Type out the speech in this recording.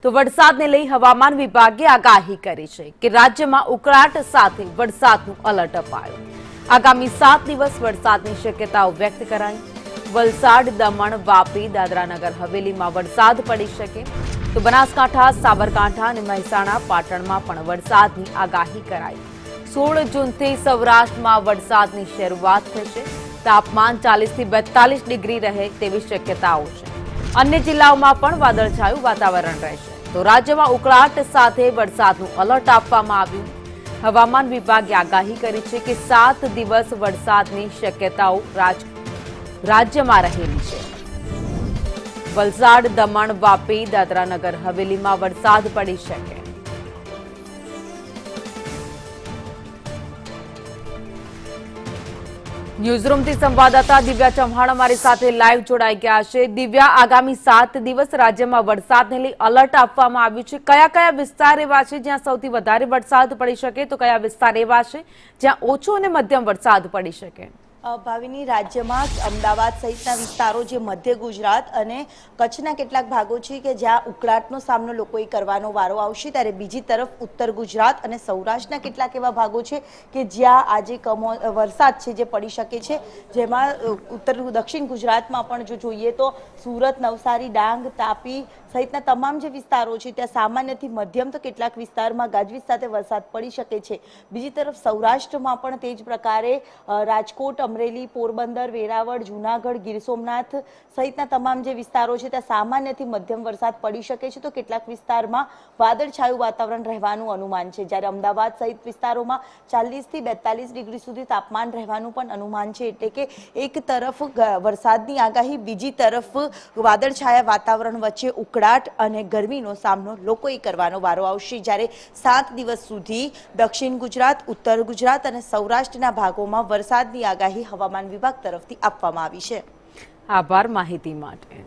તો વરસાદને લઈ હવામાન વિભાગે આગાહી કરી છે કે રાજ્યમાં ઉકળાટ સાથે વરસાદનું એલર્ટ અપાયું। આગામી 7 દિવસ વરસાદની શક્યતાઓ વ્યક્ત કરાઈ। વલસાડ, દમણ, વાપી, દાદરાનગર હવેલીમાં વરસાદ પડી શકે તો બનાસકાંઠા, સાબરકાંઠા અને મહેસાણા, પાટણમાં પણ વરસાદની આગાહી કરાઈ। 16 જૂનથી સૌરાષ્ટ્રમાં વરસાદની શરૂઆત થશે। તાપમાન 40 થી 42 ડિગ્રી રહે તેવી શક્યતાઓ છે। अन्य जिल्लाओं पण वादळछाયું वातावरण रहेशे तो राज्यમાં ઉકળાટ સાથે વરસાદનું એલર્ટ આપવામાં આવ્યું। હવામાન વિભાગે આગાહી કરી છે કે 7 દિવસ વરસાદની શક્યતાઓ રાજ્યમાં રહેલી છે। વલસાડ, દમણ, વાપી, દાદરાનગર હવેલીમાં વરસાદ પડી શકે। ન્યૂઝરૂમ થી સંવાદદાતા દિવ્યા ચૌહાણ અમારી સાથે લાઈવ જોડાઈ ગયા છે। દિવ્યા, આગામી 7 દિવસ રાજ્યમાં વરસાદને લઈ એલર્ટ આપવામાં આવ્યું છે। કયા કયા વિસ્તાર એવા છે જ્યાં સૌથી વધારે વરસાદ પડી શકે તો કયા વિસ્તાર એવા છે જ્યાં ઓછો અને મધ્યમ વરસાદ પડી શકે? ભાવિની, રાજ્યમાં અમદાવાદ સહિતના વિસ્તારો, જે મધ્ય ગુજરાત અને કચ્છના કેટલાક ભાગો છે કે જ્યાં ઉકળાટનો સામનો લોકોએ કરવાનો વારો આવશે, ત્યારે બીજી તરફ ઉત્તર ગુજરાત અને સૌરાષ્ટ્રના કેટલાક એવા ભાગો છે કે જ્યાં આજે વરસાદ છે જે પડી શકે છે। જેમાં દક્ષિણ ગુજરાતમાં પણ જો જોઈએ તો સુરત, નવસારી, ડાંગ, તાપી સહિતના તમામ જે વિસ્તારો છે ત્યાં સામાન્યથી મધ્યમ તો કેટલાક વિસ્તારમાં ગાજવીજ સાથે વરસાદ પડી શકે છે। બીજી તરફ સૌરાષ્ટ્રમાં પણ તે જ પ્રકારે રાજકોટ, અમરેલી, પોરબંદર, વેરાવળ, જૂનાગઢ, ગીર સોમનાથ સહિતના તમામ જે વિસ્તારો છે ત્યાં સામાન્યથી મધ્યમ વરસાદ પડી શકે છે તો કેટલાક વિસ્તારમાં વાદળછાયું વાતાવરણ રહેવાનું અનુમાન છે। જ્યારે અમદાવાદ સહિત વિસ્તારોમાં 40 થી 42 ડિગ્રી સુધી તાપમાન રહેવાનું પણ અનુમાન છે। એટલે કે એક તરફ વરસાદની આગાહી, બીજી તરફ વાદળછાયા વાતાવરણ વચ્ચે ઉકળાટ અને ગરમીનો સામનો લોકોએ કરવાનો વારો આવશે। જ્યારે 7 દિવસ સુધી દક્ષિણ ગુજરાત, ઉત્તર ગુજરાત અને સૌરાષ્ટ્રના ભાગોમાં વરસાદની આગાહી હવામાન વિભાગ તરફથી આપવામાં આવી છે। આભાર માહિતી માટે।